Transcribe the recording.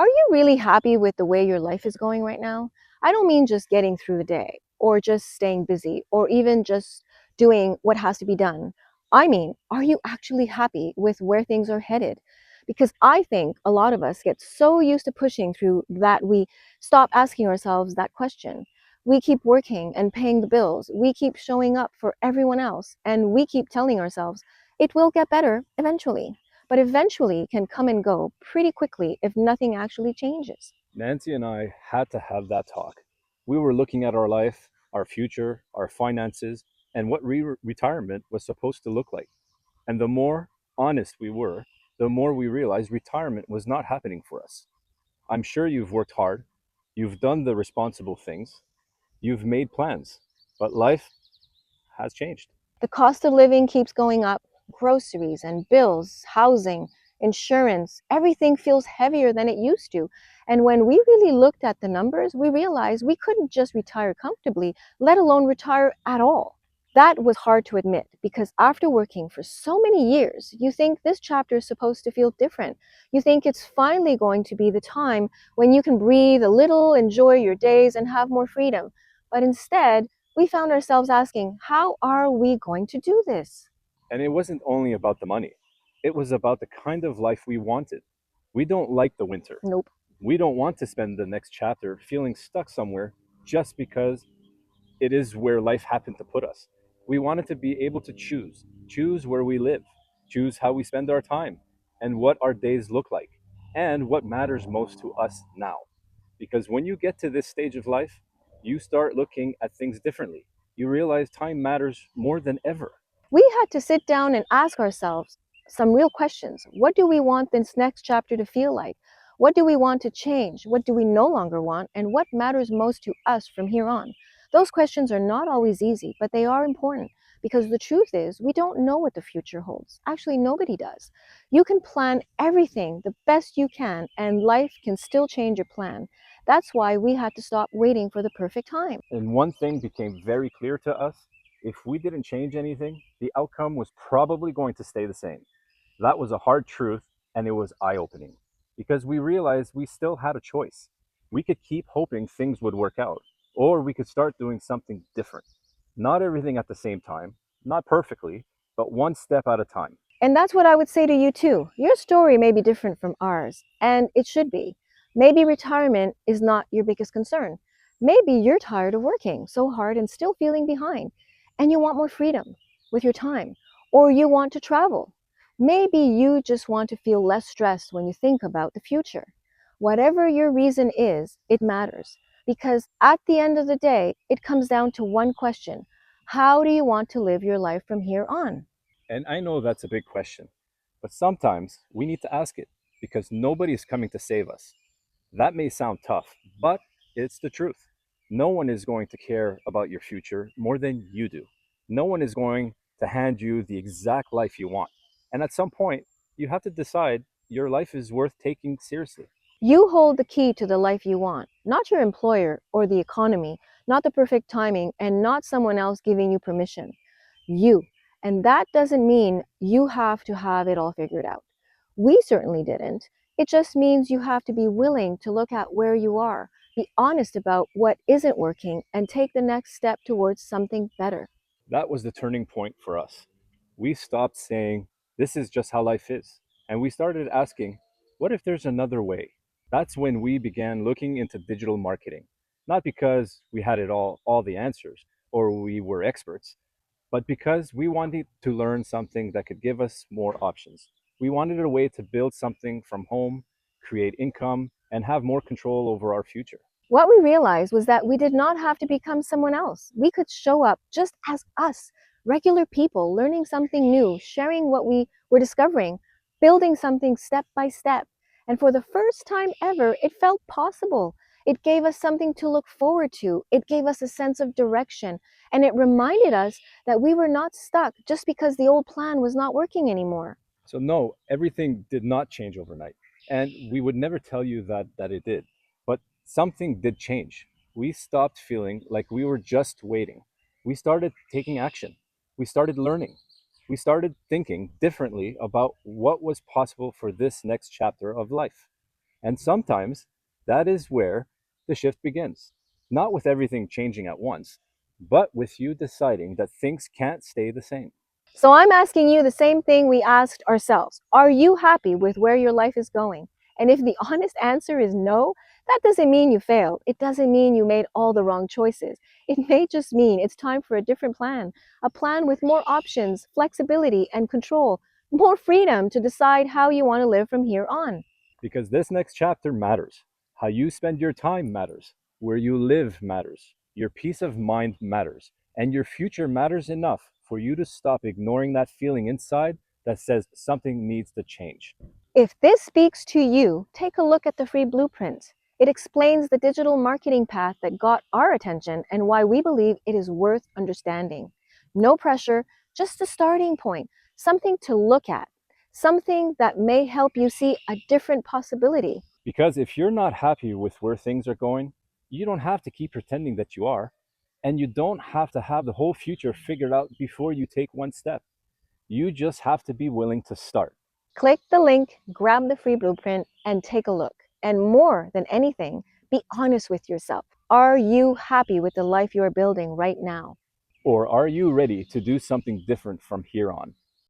Are you really happy with the way your life is going right now? I don't mean just getting through the day or just staying busy or even just doing what has to be done. I mean, are you actually happy with where things are headed? Because I think a lot of us get so used to pushing through that we stop asking ourselves that question. We keep working and paying the bills. We keep showing up for everyone else. And we keep telling ourselves it will get better eventually, but eventually can come and go pretty quickly if nothing actually changes. Nancy and I had to have that talk. We were looking at our life, our future, our finances, and what retirement was supposed to look like. And the more honest we were, the more we realized retirement was not happening for us. I'm sure you've worked hard, you've done the responsible things, you've made plans, but life has changed. The cost of living keeps going up. Groceries and bills, housing, insurance, everything feels heavier than it used to. And when we really looked at the numbers, we realized we couldn't just retire comfortably, let alone retire at all. That was hard to admit because after working for so many years, you think this chapter is supposed to feel different. You think it's finally going to be the time when you can breathe a little, enjoy your days, and have more freedom. But instead, we found ourselves asking, how are we going to do this? And it wasn't only about the money, it was about the kind of life we wanted. We don't like the winter. Nope. We don't want to spend the next chapter feeling stuck somewhere just because it is where life happened to put us. We wanted to be able to choose where we live, choose how we spend our time, and what our days look like, and what matters most to us now. Because when you get to this stage of life, you start looking at things differently. You realize time matters more than ever. We had to sit down and ask ourselves some real questions. What do we want this next chapter to feel like? What do we want to change? What do we no longer want? And what matters most to us from here on? Those questions are not always easy, but they are important because the truth is we don't know what the future holds. Actually, nobody does. You can plan everything the best you can, and life can still change your plan. That's why we had to stop waiting for the perfect time. And one thing became very clear to us: if we didn't change anything, the outcome was probably going to stay the same. That was a hard truth, and it was eye opening because we realized we still had a choice. We could keep hoping things would work out, or we could start doing something different. Not everything at the same time, not perfectly, but one step at a time. And that's what I would say to you too. Your story may be different from ours, and it should be. Maybe retirement is not your biggest concern. Maybe you're tired of working so hard and still feeling behind, and you want more freedom with your time, or you want to travel. Maybe you just want to feel less stressed when you think about the future. Whatever your reason is, it matters. Because at the end of the day, it comes down to one question: how do you want to live your life from here on? And I know that's a big question, but sometimes we need to ask it because nobody is coming to save us. That may sound tough, but it's the truth. No one is going to care about your future more than you do. No one is going to hand you the exact life you want. And at some point, you have to decide your life is worth taking seriously. You hold the key to the life you want, not your employer or the economy, not the perfect timing, and not someone else giving you permission. You. And that doesn't mean you have to have it all figured out. We certainly didn't. It just means you have to be willing to look at where you are, be honest about what isn't working, and take the next step towards something better. That was the turning point for us. We stopped saying, this is just how life is. And we started asking, what if there's another way? That's when we began looking into digital marketing. Not because we had all the answers, or we were experts, but because we wanted to learn something that could give us more options. We wanted a way to build something from home, create income, and have more control over our future. What we realized was that we did not have to become someone else. We could show up just as us, regular people, learning something new, sharing what we were discovering, building something step by step. And for the first time ever, it felt possible. It gave us something to look forward to. It gave us a sense of direction. And it reminded us that we were not stuck just because the old plan was not working anymore. So no, everything did not change overnight. And we would never tell you that it did. But something did change. We stopped feeling like we were just waiting. We started taking action. We started learning. We started thinking differently about what was possible for this next chapter of life. And sometimes that is where the shift begins. Not with everything changing at once, but with you deciding that things can't stay the same. So I'm asking you the same thing we asked ourselves. Are you happy with where your life is going? And if the honest answer is no, that doesn't mean you failed. It doesn't mean you made all the wrong choices. It may just mean it's time for a different plan, a plan with more options, flexibility, and control, more freedom to decide how you want to live from here on. Because this next chapter matters. How you spend your time matters. Where you live matters. Your peace of mind matters. And your future matters enough for you to stop ignoring that feeling inside that says something needs to change. If this speaks to you, take a look at the free blueprint. It explains the digital marketing path that got our attention and why we believe it is worth understanding. No pressure, just a starting point, something to look at, something that may help you see a different possibility. Because if you're not happy with where things are going, you don't have to keep pretending that you are. And you don't have to have the whole future figured out before you take one step. You just have to be willing to start. Click the link, grab the free blueprint, and take a look. And more than anything, be honest with yourself. Are you happy with the life you are building right now? Or are you ready to do something different from here on?